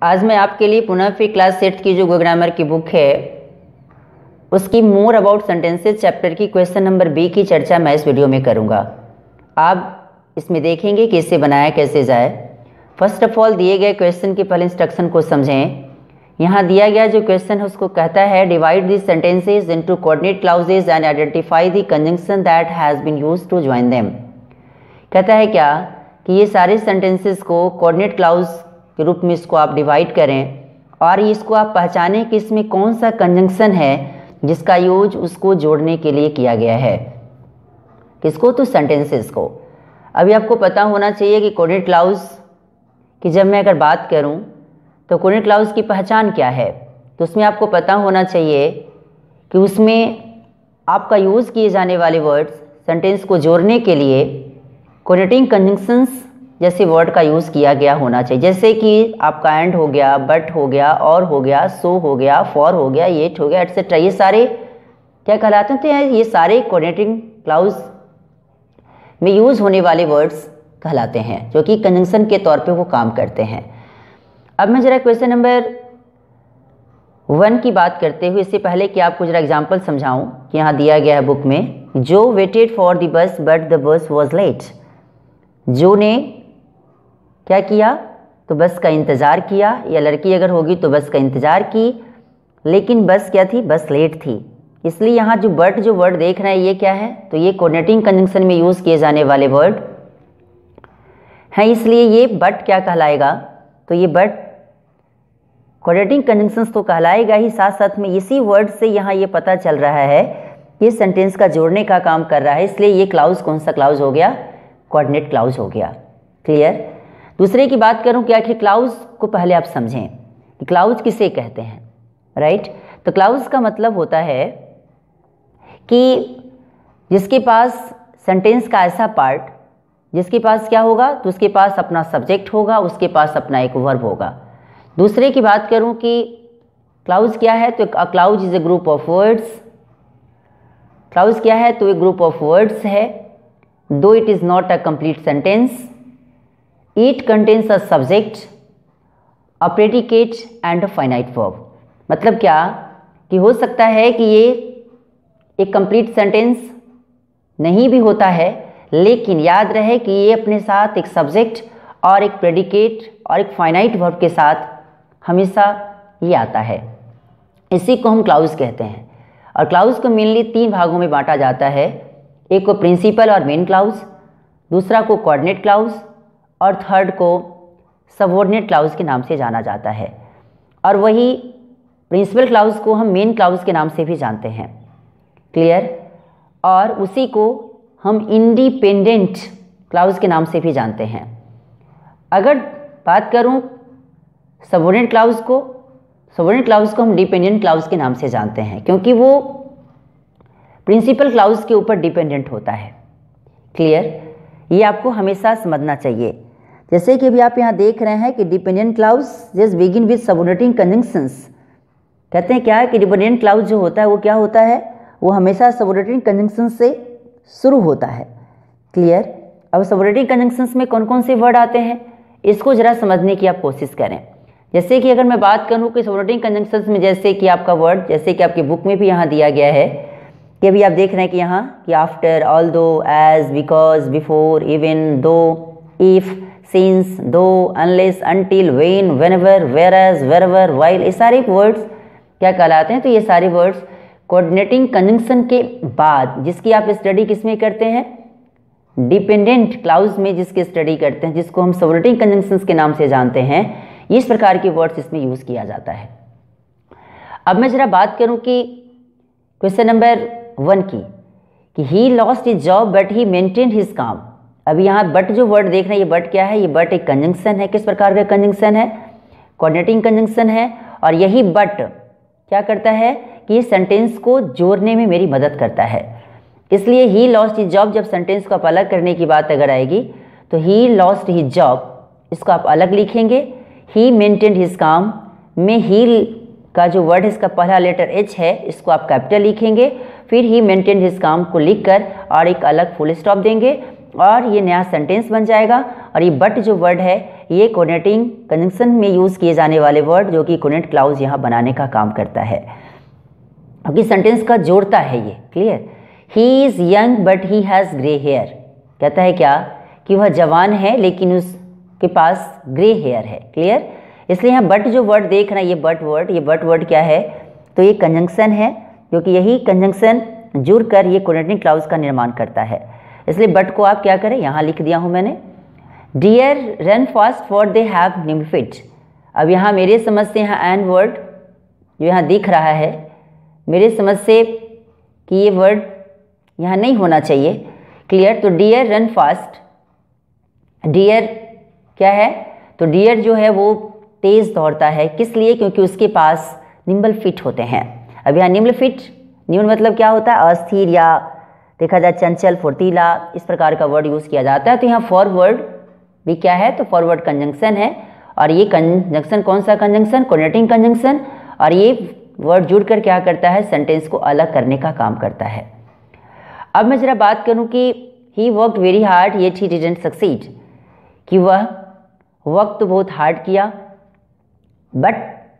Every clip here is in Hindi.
आज मैं आपके लिए पुनः फिर क्लास 6 की जो ग्रामर की बुक है उसकी मोर अबाउट सेंटेंसेस चैप्टर की क्वेश्चन नंबर बी की चर्चा मैं इस वीडियो में करूंगा। आप इसमें देखेंगे कि इसे बनाया कैसे जाए। फर्स्ट ऑफ ऑल दिए गए क्वेश्चन के पहले इंस्ट्रक्शन को समझें। यहाँ दिया गया जो क्वेश्चन है उसको कहता है divide this sentences into coordinate clauses and identify the conjunction that has been used to join them. कहता है क्या कि ये सारे सेंटेंसेस को कोऑर्डिनेट क्लाउज के रूप में इसको आप डिवाइड करें और इसको आप पहचानें कि इसमें कौन सा कंजंक्शन है जिसका यूज उसको जोड़ने के लिए किया गया है। किसको? तो सेंटेंसेस को। अभी आपको पता होना चाहिए कि कोऑर्डिनेट क्लाउज की जब मैं अगर बात करूं तो कोऑर्डिनेट क्लाउज की पहचान क्या है, तो उसमें आपको पता होना चाहिए कि उसमें आपका यूज़ किए जाने वाले वर्ड्स सेंटेंस को जोड़ने के लिए कोऑर्डिनेटिंग कंजंक्शंस जैसे वर्ड का यूज़ किया गया होना चाहिए। जैसे कि आपका एंड हो गया, बट हो गया, और हो गया, सो हो गया, फॉर हो गया, येट हो गया, एटसेट्रा। ये सारे क्या कहलाते हैं? तो ये सारे कोऑर्डिनेटिंग क्लाउज में यूज़ होने वाले वर्ड्स कहलाते हैं जो कि कंजंक्शन के तौर पे वो काम करते हैं। अब मैं जरा क्वेश्चन नंबर 1 की बात करते हुए इससे पहले कि आपको जरा एग्जाम्पल समझाऊं कि यहाँ दिया गया है बुक में, Jo waited for the bus but the bus was late. Jo ने क्या किया? तो बस का इंतज़ार किया, या लड़की अगर होगी तो बस का इंतज़ार की, लेकिन बस क्या थी? बस लेट थी। इसलिए यहाँ जो वर्ड देख रहे हैं ये क्या है? तो ये कोऑर्डिनेटिंग कंजंक्शन में यूज़ किए जाने वाले वर्ड हैं, इसलिए ये बट क्या कहलाएगा? तो ये बट कोऑर्डिनेटिंग कंजंक्शंस तो कहलाएगा ही, साथ साथ में इसी वर्ड से यहाँ ये पता चल रहा है ये सेंटेंस का जोड़ने का काम कर रहा है, इसलिए ये क्लाउज कौन सा क्लाउज हो गया? कोऑर्डिनेट क्लाउज हो गया। क्लियर? दूसरे की बात करूं कि आखिर क्लाउज को पहले आप समझें कि क्लाउज किसे कहते हैं, राइट? तो क्लाउज का मतलब होता है कि जिसके पास सेंटेंस का ऐसा पार्ट जिसके पास क्या होगा? तो उसके पास अपना सब्जेक्ट होगा, उसके पास अपना एक वर्ब होगा। दूसरे की बात करूं कि क्लाउज क्या है, तो clause is a group of words. Clause क्या है? तो एक ग्रुप ऑफ वर्ड्स है। Though it is not a complete sentence, it contains a subject, a predicate and a finite verb. मतलब क्या कि हो सकता है कि ये एक कंप्लीट सेंटेंस नहीं भी होता है, लेकिन याद रहे कि ये अपने साथ एक सब्जेक्ट और एक प्रेडिकेट और एक फाइनाइट वर्ब के साथ हमेशा ये आता है। इसी को हम क्लाउज कहते हैं। और क्लाउज को मेनली 3 भागों में बांटा जाता है। एक को प्रिंसिपल और मेन क्लाउज, दूसरा को कोऑर्डिनेट क्लाउज और थर्ड को सबऑर्डिनेट क्लाउज के नाम से जाना जाता है। और वही प्रिंसिपल क्लाउज को हम मेन क्लाउज के नाम से भी जानते हैं। क्लियर? और उसी को हम इंडिपेंडेंट क्लाउज के नाम से भी जानते हैं। अगर बात करूं सबऑर्डिनेट क्लाउज को हम डिपेंडेंट क्लाउज के नाम से जानते हैं, क्योंकि वो प्रिंसिपल क्लाउज के ऊपर डिपेंडेंट होता है। क्लियर? ये आपको हमेशा समझना चाहिए। जैसे कि अभी आप यहाँ देख रहे हैं कि dependent clause just begin with subordinating conjunctions. कहते हैं क्या है कि डिपेंडेंट क्लाउज जो होता है वो क्या होता है? वो हमेशा सबऑर्डिनेटिंग कंजंक्शंस से शुरू होता है। क्लियर? अब सबऑर्डिनेटिंग कंजंक्शंस में कौन कौन से वर्ड आते हैं इसको जरा समझने की आप कोशिश करें। जैसे कि अगर मैं बात करूं कि सबऑर्डिनेटिंग कंजंक्शंस में जैसे कि आपका वर्ड, जैसे कि आपकी बुक में भी यहाँ दिया गया है कि अभी आप देख रहे हैं कि यहाँ कि after, although, as, because, before, even, though, if, since, though, unless, until, when, whenever, whereas, wherever, while, ये सारे वर्ड्स क्या कहलाते हैं? तो ये सारे वर्ड्स कोऑर्डिनेटिंग कंजंक्शन के बाद जिसकी आप स्टडी किस में करते हैं? डिपेंडेंट क्लाउज में जिसकी स्टडी करते हैं, जिसको हम सबऑर्डिनेटिंग कंजंक्शंस के नाम से जानते हैं, इस प्रकार के वर्ड्स इसमें यूज किया जाता है। अब मैं जरा बात करूं कि क्वेश्चन नंबर 1 की कि he lost his job but he maintained his calm. अभी यहाँ बट जो वर्ड देख रहे हैं, ये बट क्या है? ये बट एक कंजंक्शन है। किस प्रकार का कंजंक्शन है? कोऑर्डिनेटिंग कंजंक्शन है। और यही बट क्या करता है कि ये सेंटेंस को जोड़ने में मेरी मदद करता है। इसलिए ही लॉस्ट हिज जॉब, जब सेंटेंस को आप अलग करने की बात अगर आएगी तो ही लॉस्ट हिज जॉब इसको आप अलग लिखेंगे। ही मेंटेन्ड हिज काम में ही का जो वर्ड है इसका पहला लेटर एच है, इसको आप कैपिटल लिखेंगे। फिर ही मेंटेन्ड हिज काम को लिखकर और एक अलग फुल स्टॉप देंगे और ये नया सेंटेंस बन जाएगा। और ये बट जो वर्ड है ये कोऑर्डिनेटिंग कंजंक्शन में यूज़ किए जाने वाले वर्ड जो कि कोऑर्डिनेट क्लाउज यहाँ बनाने का काम करता है, क्योंकि सेंटेंस का जोड़ता है ये। Clear. He is young but he has grey hair, कहता है क्या कि वह जवान है लेकिन उसके पास ग्रे हेयर है। क्लियर। इसलिए यहाँ बट जो वर्ड देख रहे हैं, ये बट वर्ड क्या है, तो ये कंजंक्शन है, क्योंकि यही कंजंक्शन जुड़कर ये कोऑर्डिनेटिंग क्लाउज का निर्माण करता है। इसलिए बट को आप क्या करें, यहाँ लिख दिया हूँ मैंने, deer run fast for they have nimble feet. अब यहाँ मेरे समझ से यहाँ एन वर्ड जो यहाँ दिख रहा है, मेरे समझ से कि ये वर्ड यहाँ नहीं होना चाहिए। क्लियर। तो डियर रन फास्ट, डियर क्या है, तो डियर जो है वो तेज दौड़ता है, किस लिए, क्योंकि उसके पास निम्बल फिट होते हैं। अब यहाँ निम्बल फिट, निम्न मतलब क्या होता है, अस्थिर या देखा जाए चंचल, फुर्तीला, इस प्रकार का वर्ड यूज़ किया जाता है। तो यहाँ फॉरवर्ड भी क्या है, तो फॉरवर्ड कंजंक्शन है, और ये कंजंक्शन कौन सा कंजंक्शन, कोऑर्डिनेटिंग कंजंक्शन, और ये वर्ड जुड़कर क्या करता है, सेंटेंस को अलग करने का काम करता है। अब मैं जरा बात करूँ कि he worked very hard yet he didn't succeed, कि वह वक्त तो बहुत हार्ड किया, बट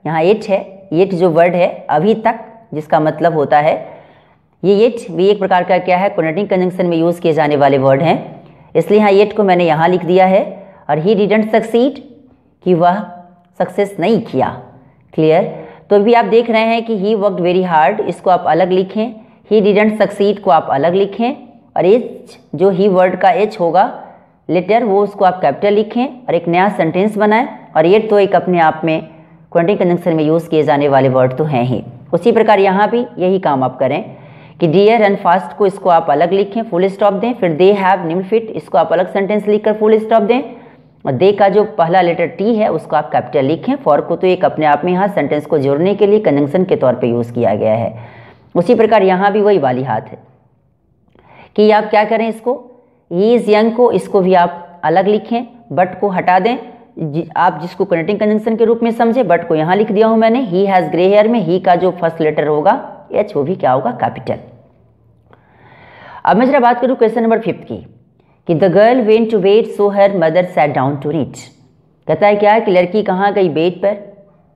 यहाँ येट है, येट जो वर्ड है अभी तक, जिसका मतलब होता है ये येट भी एक प्रकार का क्या है, कोऑर्डिनेटिंग कंजंक्शन में यूज़ किए जाने वाले वर्ड हैं, इसलिए यहाँ येट को मैंने यहाँ लिख दिया है। और ही डिडंट सक्सीड, कि वह सक्सेस नहीं किया। क्लियर। तो अभी आप देख रहे हैं कि ही वर्कड वेरी हार्ड, इसको आप अलग लिखें, ही डिडंट सक्सीड को आप अलग लिखें, और एच जो ही वर्ड का एच होगा लेटर, वो उसको आप कैपिटल लिखें और एक नया सेंटेंस बनाएं। और ये तो एक अपने आप में कोऑर्डिनेटिंग कंजंक्शन में यूज़ किए जाने वाले वर्ड तो हैं ही। उसी प्रकार यहाँ भी यही काम आप करें कि डियर रन फास्ट को इसको आप अलग लिखें, फुल स्टॉप दें, फिर दे हैव निम्बल फीट, इसको आप अलग सेंटेंस लिखकर फुल स्टॉप दें, और दे का जो पहला लेटर टी है उसको आप कैपिटल लिखें। फॉर को तो एक अपने आप में यहाँ सेंटेंस को जोड़ने के लिए कंजंक्शन के तौर पे यूज़ किया गया है। उसी प्रकार यहाँ भी वही वाली हाथ है कि आप क्या करें, इसको ही इज़ यंग को इसको भी आप अलग लिखें, बट को हटा दें, आप जिसको कोऑर्डिनेटिंग कंजंक्शन के रूप में समझे, बट को यहाँ लिख दिया हूँ मैंने। ही हैज़ ग्रे हेयर में ही का जो फर्स्ट लेटर होगा एच, वो भी क्या होगा, कैपिटल। अब मैं जरा बात करूँ क्वेश्चन नंबर 5 की, कि the girl went to bed so her mother sat down to read. कहता है क्या है कि लड़की कहाँ गई बेड पर,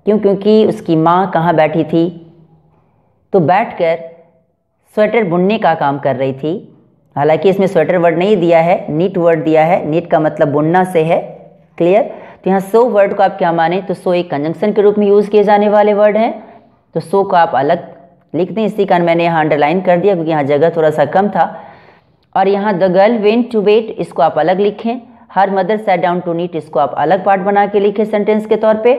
क्यों, क्योंकि उसकी माँ कहाँ बैठी थी, तो बैठकर स्वेटर बुनने का काम कर रही थी। हालांकि इसमें स्वेटर वर्ड नहीं दिया है, नीट वर्ड दिया है, नीट का मतलब बुनना से है। क्लियर। तो यहाँ सो वर्ड को आप क्या माने, तो सो एक कंजंक्शन के रूप में यूज़ किए जाने वाले वर्ड हैं, तो सो को आप अलग लिख दें। इसी कारण मैंने यहाँ अंडरलाइन कर दिया, क्योंकि यहाँ जगह थोड़ा सा कम था। और यहाँ the girl went to bed, इसको आप अलग लिखें। Her mother sat down to knit, इसको आप अलग पार्ट बना के लिखें सेंटेंस के तौर पे।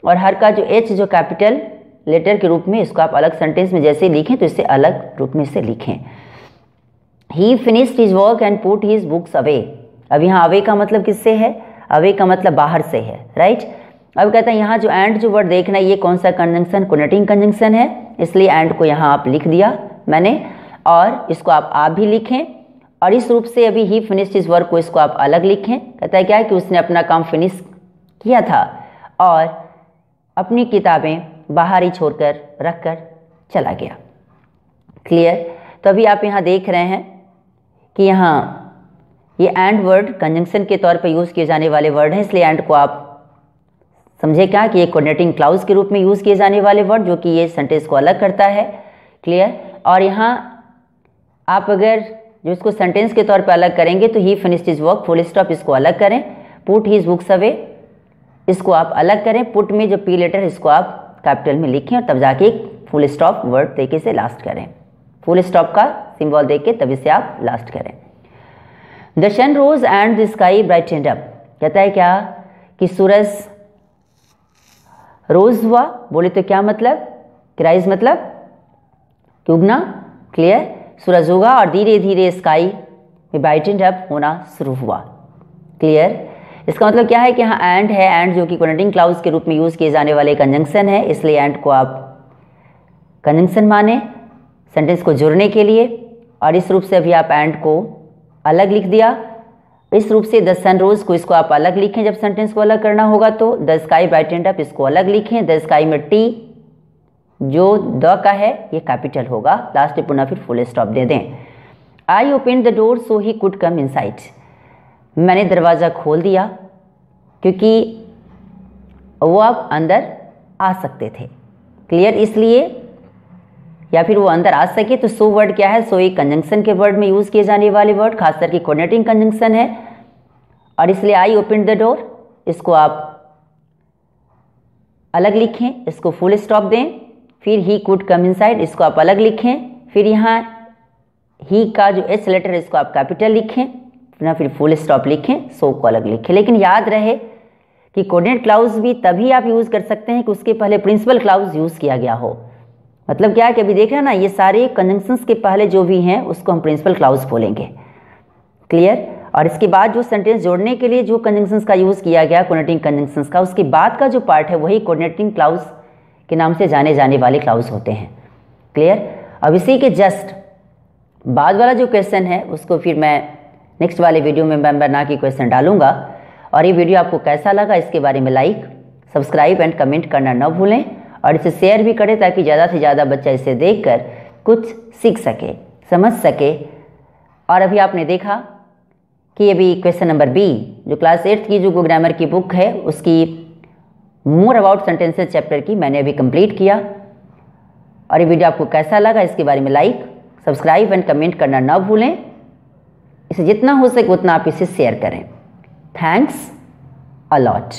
और हर का जो एच जो कैपिटल लेटर के रूप में, इसको आप अलग सेंटेंस में जैसे लिखें तो इससे अलग रूप में इसे लिखें। ही finished his work and put his books away. अब यहाँ अवे का मतलब किससे है, अवे का मतलब बाहर से है, राइट। अब कहता है यहाँ जो एंड जो वर्ड देखना है, ये कौन सा कंजंक्शन, कोऑर्डिनेटिंग कंजंक्शन है, इसलिए एंड को यहाँ आप लिख दिया मैंने, और इसको आप भी लिखें। और इस रूप से अभी ही फिनिश्ड हिज वर्क को इसको आप अलग लिखें। कहता है क्या है कि उसने अपना काम फिनिश किया था और अपनी किताबें बाहर ही छोड़कर रखकर चला गया। क्लियर। तो अभी आप यहाँ देख रहे हैं कि यहाँ ये एंड वर्ड कंजंक्शन के तौर पर यूज़ किए जाने वाले वर्ड हैं, इसलिए एंड को आप समझे क्या कि ये कोऑर्डिनेटिंग क्लाउज के रूप में यूज़ किए जाने वाले वर्ड, जो कि ये सेंटेंस को अलग करता है। क्लियर। और यहाँ आप अगर जो इसको सेंटेंस के तौर पे अलग करेंगे तो ही finished his work, full stop इसको अलग करें। पुट हिज बुक्स अवे, इसको आप अलग करें। पुट में जो पी लेटर इसको आप कैपिटल में लिखें, और तब जाके एक फुल स्टॉप वर्ड देके से लास्ट करें, फुल स्टॉप का सिंबल देके तब इसे आप लास्ट करें। The sun rose and the sky brightened up. कहता है क्या कि सूरज रोज हुआ, बोले तो क्या मतलब, राइज मतलब उगना। क्लियर। सूरज उगा और धीरे धीरे स्काई में ब्राइटेंड अप होना शुरू हुआ। क्लियर। इसका मतलब क्या है कि यहाँ एंड है, एंड जो कि कोऑर्डिनेटिंग क्लाउज के रूप में यूज़ किए जाने वाले कंजंक्शन है, इसलिए एंड को आप कंजंक्शन माने सेंटेंस को जोड़ने के लिए। और इस रूप से अभी आप एंड को अलग लिख दिया। इस रूप से द सन रोज को इसको आप अलग लिखें, जब सेंटेंस को अलग करना होगा तो द स्काई ब्राइटेंड अप इसको अलग लिखें। द स्काई में टी जो द का है ये कैपिटल होगा, लास्ट में पुनः फिर फुल स्टॉप दे दें। I open the door so he could come inside. मैंने दरवाज़ा खोल दिया क्योंकि वो अब अंदर आ सकते थे। क्लियर? इसलिए, या फिर वो अंदर आ सके तो सो वर्ड क्या है? सो एक कंजंक्शन के वर्ड में यूज़ किए जाने वाले वर्ड, खासकर की कोऑर्डिनेटिंग कंजंक्शन है, और इसलिए आई ओपन द डोर, इसको आप अलग लिखें, इसको फुल स्टॉप दें। फिर ही कुड कम इनसाइड, इसको आप अलग लिखें। फिर यहाँ ही का जो एच लेटर है इसको आप कैपिटल लिखें, ना फिर फुल स्टॉप लिखें, सो को अलग लिखें। लेकिन याद रहे कि कोऑर्डिनेट क्लाउज भी तभी आप यूज़ कर सकते हैं कि उसके पहले प्रिंसिपल क्लाउज यूज़ किया गया हो। मतलब क्या है कि अभी देख रहे हैं ना, ये सारे कंजंक्शंस के पहले जो भी हैं उसको हम प्रिंसिपल क्लाउज बोलेंगे। क्लियर? और इसके बाद जो सेंटेंस जोड़ने के लिए जो कंजंक्शंस का यूज़ किया गया, कोऑर्डिनेटिंग कंजंक्शंस का, उसके बाद का जो पार्ट है वही कोऑर्डिनेटिंग क्लाउज के नाम से जाने जाने वाले क्लाउज होते हैं। क्लियर? अब इसी के जस्ट बाद वाला जो क्वेश्चन है उसको फिर मैं नेक्स्ट वाले वीडियो में मैं बना के क्वेश्चन डालूंगा। और ये वीडियो आपको कैसा लगा इसके बारे में लाइक, सब्सक्राइब एंड कमेंट करना न भूलें, और इसे शेयर भी करें ताकि ज़्यादा से ज़्यादा बच्चा इसे देखकर कुछ सीख सके, समझ सके। और अभी आपने देखा कि अभी क्वेश्चन नंबर बी जो क्लास 8th की जो ग्रामर की बुक है उसकी मोर अबाउट सेंटेंसेस चैप्टर की मैंने अभी कंप्लीट किया। और ये वीडियो आपको कैसा लगा इसके बारे में लाइक, सब्सक्राइब एंड कमेंट करना ना भूलें। इसे जितना हो सके उतना आप इसे शेयर करें। Thanks a lot.